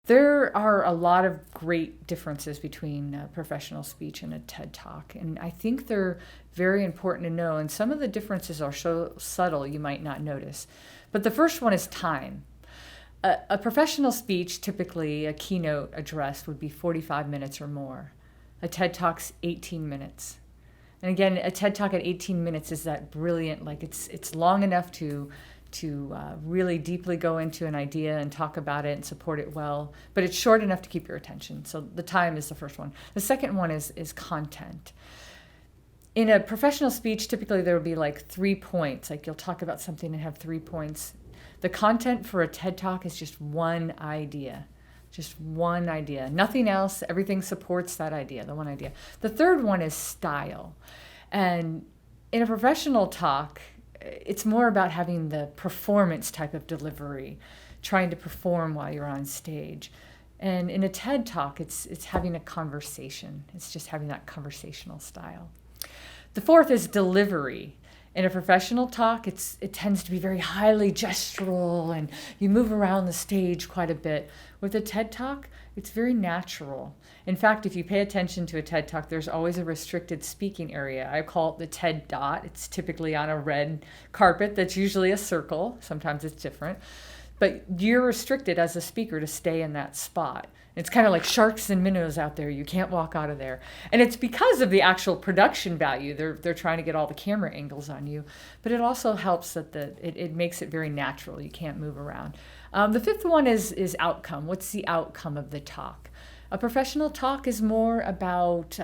There are a lot of great differences between a professional speech and a TED Talk, and I think they're very important to know, and some of the differences are so subtle you might not notice. But the first one is time. A professional speech, typically a keynote address, would be 45 minutes or more. A TED Talk's 18 minutes. And again, a TED Talk at 18 minutes is that brilliant, like it's long enough to really deeply go into an idea and talk about it and support it well, but it's short enough to keep your attention. So the time is the first one. The second one is content. In a professional speech, typically there will be like 3 points, like you'll talk about something and have 3 points. The content for a TED Talk is just one idea. Just one idea. Nothing else. Everything supports that idea, the one idea. The third one is style. And in a professional talk, it's more about having the performance type of delivery, trying to perform while you're on stage. And in a TED Talk, it's having a conversation. It's just having that conversational style. The fourth is delivery. In a professional talk, it tends to be very highly gestural and you move around the stage quite a bit. With a TED Talk, it's very natural. In fact, if you pay attention to a TED Talk, there's always a restricted speaking area. I call it the TED dot. It's typically on a red carpet that's usually a circle. Sometimes it's different. But you're restricted as a speaker to stay in that spot. It's kind of like sharks and minnows out there. You can't walk out of there. And it's because of the actual production value. They're trying to get all the camera angles on you. But it also helps that it makes it very natural. You can't move around. The fifth one is outcome. What's the outcome of the talk? A professional talk is more about,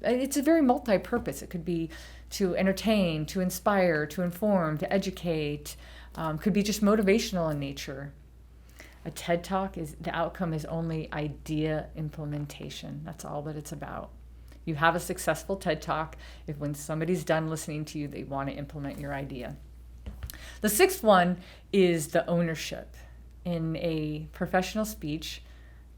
it's a very multi-purpose. It could be to entertain, to inspire, to inform, to educate. Could be just motivational in nature. A TED Talk, the outcome is only idea implementation. That's all that it's about. You have a successful TED Talk if when somebody's done listening to you, they want to implement your idea. The sixth one is the ownership. In a professional speech,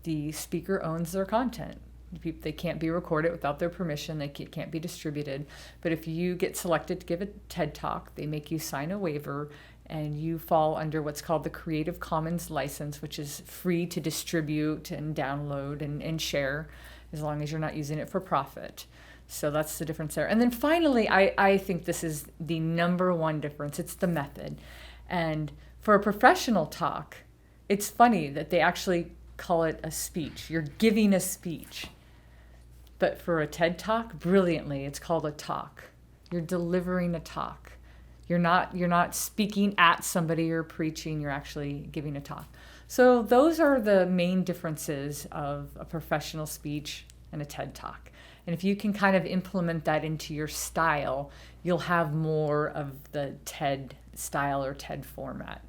the speaker owns their content. They can't be recorded without their permission. They can't be distributed. But if you get selected to give a TED Talk, they make you sign a waiver and you fall under what's called the Creative Commons license, which is free to distribute and download and share as long as you're not using it for profit. So that's the difference there. And then finally, I think this is the number one difference. It's the method. And for a professional talk, it's funny that they actually call it a speech. You're giving a speech. But for a TED Talk, brilliantly, it's called a talk. You're delivering a talk. You're not speaking at somebody or preaching, you're actually giving a talk. So those are the main differences of a professional speech and a TED Talk. And if you can kind of implement that into your style, you'll have more of the TED style or TED format.